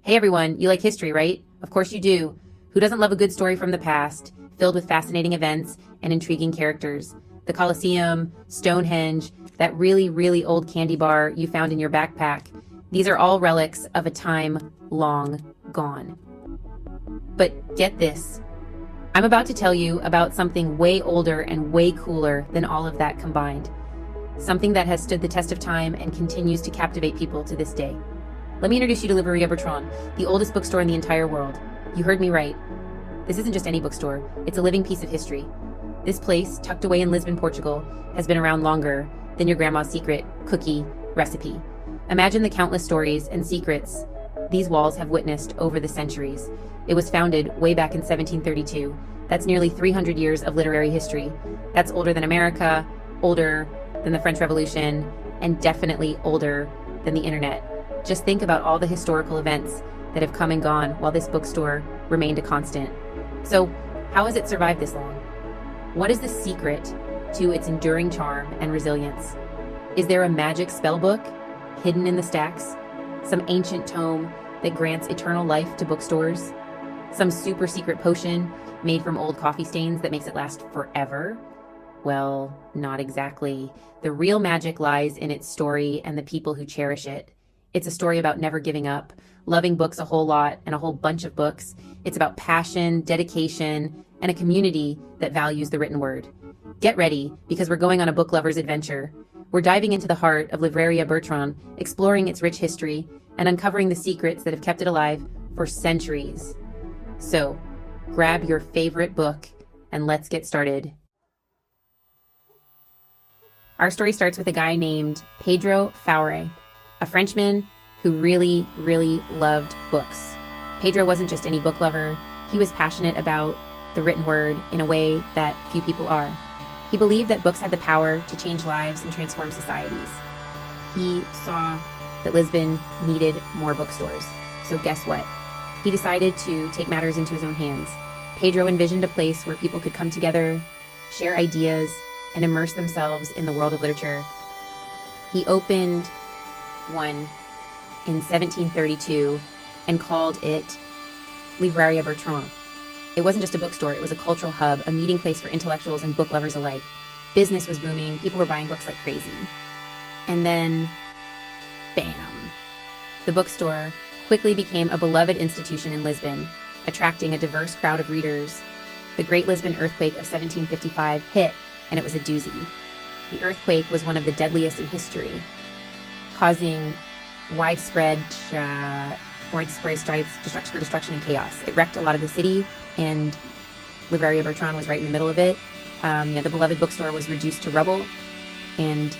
Hey everyone, you like history, right? Of course you do. Who doesn't love a good story from the past, filled with fascinating events and intriguing characters? The Colosseum, Stonehenge, that really, really old candy bar you found in your backpack. These are all relics of a time long gone. But get this. I'm about to tell you about something way older and way cooler than all of that combined. Something that has stood the test of time and continues to captivate people to this day. Let me introduce you to Livraria Bertrand, the oldest bookstore in the entire world. You heard me right. This isn't just any bookstore, it's a living piece of history. This place, tucked away in Lisbon, Portugal, has been around longer than your grandma's secret cookie recipe. Imagine the countless stories and secrets these walls have witnessed over the centuries. It was founded way back in 1732. That's nearly 300 years of literary history. That's older than America, older than the French Revolution, and definitely older than the internet. Just think about all the historical events that have come and gone while this bookstore remained a constant. So, how has it survived this long? What is the secret to its enduring charm and resilience? Is there a magic spell book hidden in the stacks? Some ancient tome that grants eternal life to bookstores? Some super secret potion made from old coffee stains that makes it last forever? Well, not exactly. The real magic lies in its story and the people who cherish it. It's a story about never giving up, loving books a whole lot and a whole bunch of books. It's about passion, dedication, and a community that values the written word. Get ready, because we're going on a book lover's adventure. We're diving into the heart of Livraria Bertrand, exploring its rich history, and uncovering the secrets that have kept it alive for centuries. So, grab your favorite book, and let's get started. Our story starts with a guy named Pedro Faure, a Frenchman who really, really loved books. Pedro wasn't just any book lover. He was passionate about the written word in a way that few people are. He believed that books had the power to change lives and transform societies. He saw that Lisbon needed more bookstores. So guess what? He decided to take matters into his own hands. Pedro envisioned a place where people could come together, share ideas, and immerse themselves in the world of literature. He opened one in 1732 and called it Livraria Bertrand. It wasn't just a bookstore, it was a cultural hub, a meeting place for intellectuals and book lovers alike. Business was booming, people were buying books like crazy. And then, bam! The bookstore quickly became a beloved institution in Lisbon, attracting a diverse crowd of readers. The Great Lisbon Earthquake of 1755 hit, and it was a doozy. The earthquake was one of the deadliest in history, causing widespread destruction and chaos. It wrecked a lot of the city, and Livraria Bertrand was right in the middle of it. The beloved bookstore was reduced to rubble, and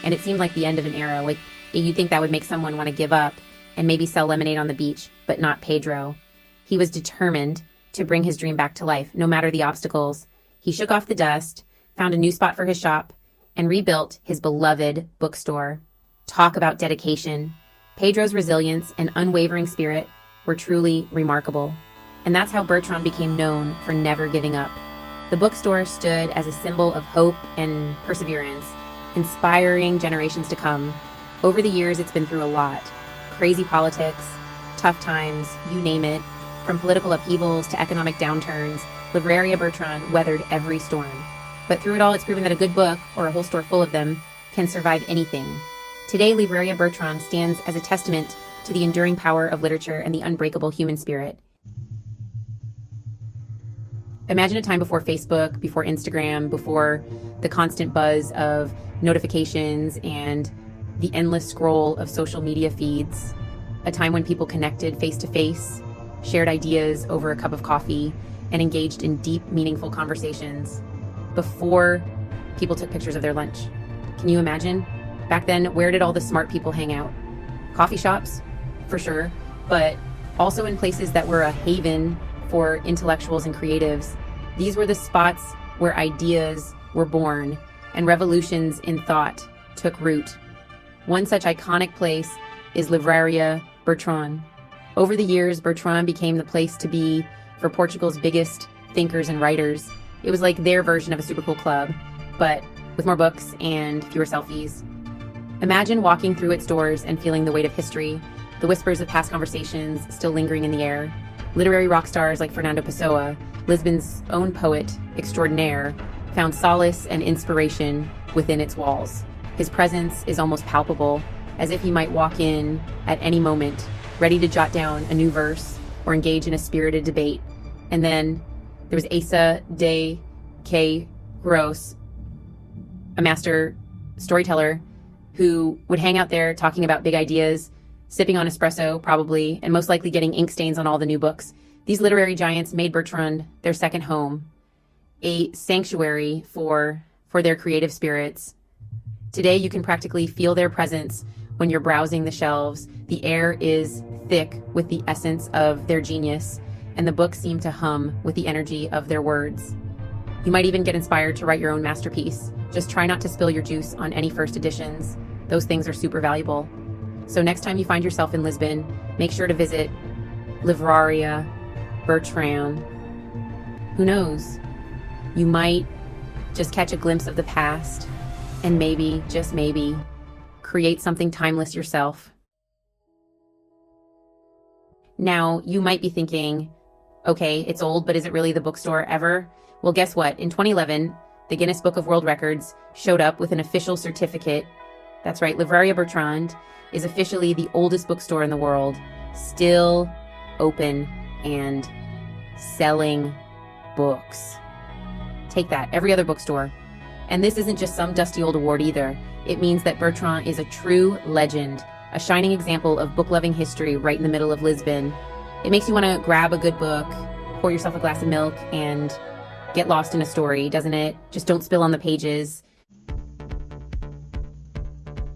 it seemed like the end of an era. Like, you'd think that would make someone want to give up and maybe sell lemonade on the beach, but not Pedro. He was determined to bring his dream back to life, no matter the obstacles. He shook off the dust, found a new spot for his shop, and rebuilt his beloved bookstore. Talk about dedication. Pedro's resilience and unwavering spirit were truly remarkable. And that's how Bertrand became known for never giving up. The bookstore stood as a symbol of hope and perseverance, inspiring generations to come. Over the years, it's been through a lot. Crazy politics, tough times, you name it. From political upheavals to economic downturns, Livraria Bertrand weathered every storm. But through it all, it's proven that a good book, or a whole store full of them, can survive anything. Today, Livraria Bertrand stands as a testament to the enduring power of literature and the unbreakable human spirit. Imagine a time before Facebook, before Instagram, before the constant buzz of notifications and the endless scroll of social media feeds. A time when people connected face to face, shared ideas over a cup of coffee, and engaged in deep, meaningful conversations. Before people took pictures of their lunch. Can you imagine? Back then, where did all the smart people hang out? Coffee shops, for sure, but also in places that were a haven for intellectuals and creatives. These were the spots where ideas were born and revolutions in thought took root. One such iconic place is Livraria Bertrand. Over the years, Bertrand became the place to be for Portugal's biggest thinkers and writers. It was like their version of a super cool club, but with more books and fewer selfies. Imagine walking through its doors and feeling the weight of history, the whispers of past conversations still lingering in the air. Literary rock stars like Fernando Pessoa, Lisbon's own poet extraordinaire, found solace and inspiration within its walls. His presence is almost palpable, as if he might walk in at any moment, ready to jot down a new verse or engage in a spirited debate. And then there was Asa de K. Gross, a master storyteller who would hang out there talking about big ideas, sipping on espresso probably, and most likely getting ink stains on all the new books. These literary giants made Bertrand their second home, a sanctuary for their creative spirits. Today, you can practically feel their presence when you're browsing the shelves. The air is thick with the essence of their genius, and the books seem to hum with the energy of their words. You might even get inspired to write your own masterpiece. Just try not to spill your juice on any first editions. Those things are super valuable. So next time you find yourself in Lisbon, make sure to visit Livraria Bertrand. Who knows? You might just catch a glimpse of the past and maybe, just maybe, create something timeless yourself. Now, you might be thinking, okay, it's old, but is it really the bookstore ever? Well, guess what? In 2011, the Guinness Book of World Records showed up with an official certificate. That's right, Livraria Bertrand is officially the oldest bookstore in the world, still open and selling books. Take that, every other bookstore. And this isn't just some dusty old award either. It means that Bertrand is a true legend, a shining example of book-loving history right in the middle of Lisbon. It makes you want to grab a good book, pour yourself a glass of milk, and get lost in a story, doesn't it? Just don't spill on the pages.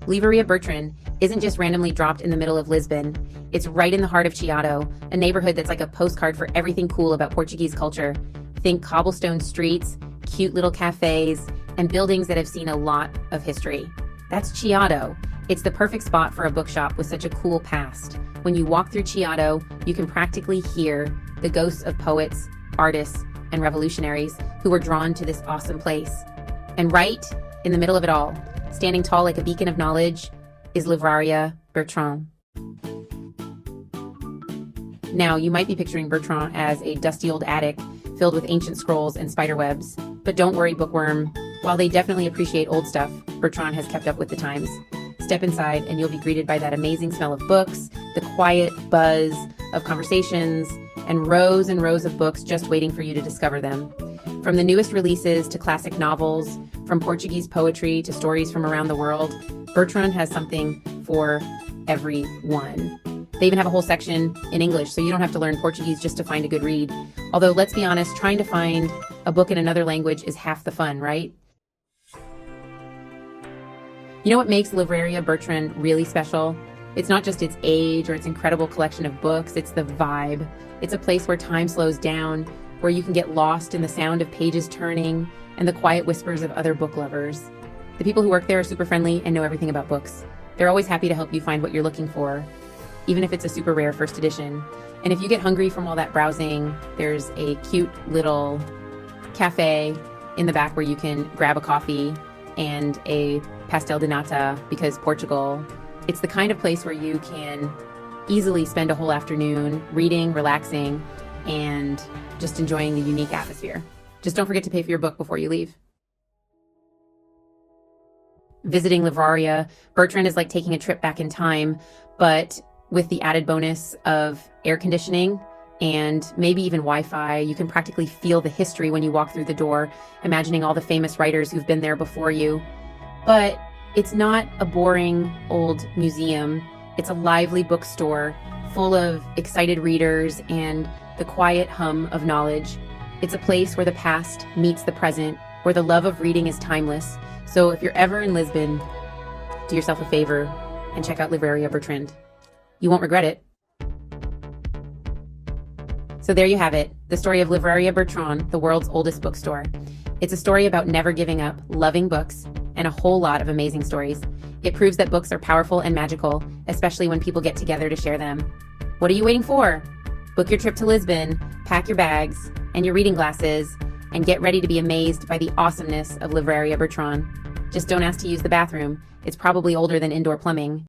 Livraria Bertrand isn't just randomly dropped in the middle of Lisbon. It's right in the heart of Chiado, a neighborhood that's like a postcard for everything cool about Portuguese culture. Think cobblestone streets, cute little cafes, and buildings that have seen a lot of history. That's Chiado. It's the perfect spot for a bookshop with such a cool past. When you walk through Chiado, you can practically hear the ghosts of poets, artists, and revolutionaries who were drawn to this awesome place. And right in the middle of it all, standing tall like a beacon of knowledge, is Livraria Bertrand. Now, you might be picturing Bertrand as a dusty old attic filled with ancient scrolls and spiderwebs. But don't worry, Bookworm. While they definitely appreciate old stuff, Bertrand has kept up with the times. Step inside and you'll be greeted by that amazing smell of books, the quiet buzz of conversations, and rows of books just waiting for you to discover them. From the newest releases to classic novels, from Portuguese poetry to stories from around the world, Bertrand has something for everyone. They even have a whole section in English, so you don't have to learn Portuguese just to find a good read. Although, let's be honest, trying to find a book in another language is half the fun, right? You know what makes Livraria Bertrand really special? It's not just its age or its incredible collection of books, it's the vibe. It's a place where time slows down, where you can get lost in the sound of pages turning and the quiet whispers of other book lovers. The people who work there are super friendly and know everything about books. They're always happy to help you find what you're looking for, even if it's a super rare first edition. And if you get hungry from all that browsing, there's a cute little cafe in the back where you can grab a coffee and a pastel de nata, because Portugal, it's the kind of place where you can easily spend a whole afternoon reading, relaxing, and just enjoying the unique atmosphere. Just don't forget to pay for your book before you leave. Visiting Livraria Bertrand is like taking a trip back in time, but with the added bonus of air conditioning and maybe even Wi-Fi. You can practically feel the history when you walk through the door, imagining all the famous writers who've been there before you. But it's not a boring old museum. It's a lively bookstore full of excited readers and the quiet hum of knowledge. It's a place where the past meets the present, where the love of reading is timeless. So if you're ever in Lisbon, do yourself a favor and check out Livraria Bertrand. You won't regret it. So there you have it, the story of Livraria Bertrand, the world's oldest bookstore. It's a story about never giving up, loving books, and a whole lot of amazing stories. It proves that books are powerful and magical, especially when people get together to share them. What are you waiting for? Book your trip to Lisbon, pack your bags and your reading glasses, and get ready to be amazed by the awesomeness of Livraria Bertrand. Just don't ask to use the bathroom. It's probably older than indoor plumbing.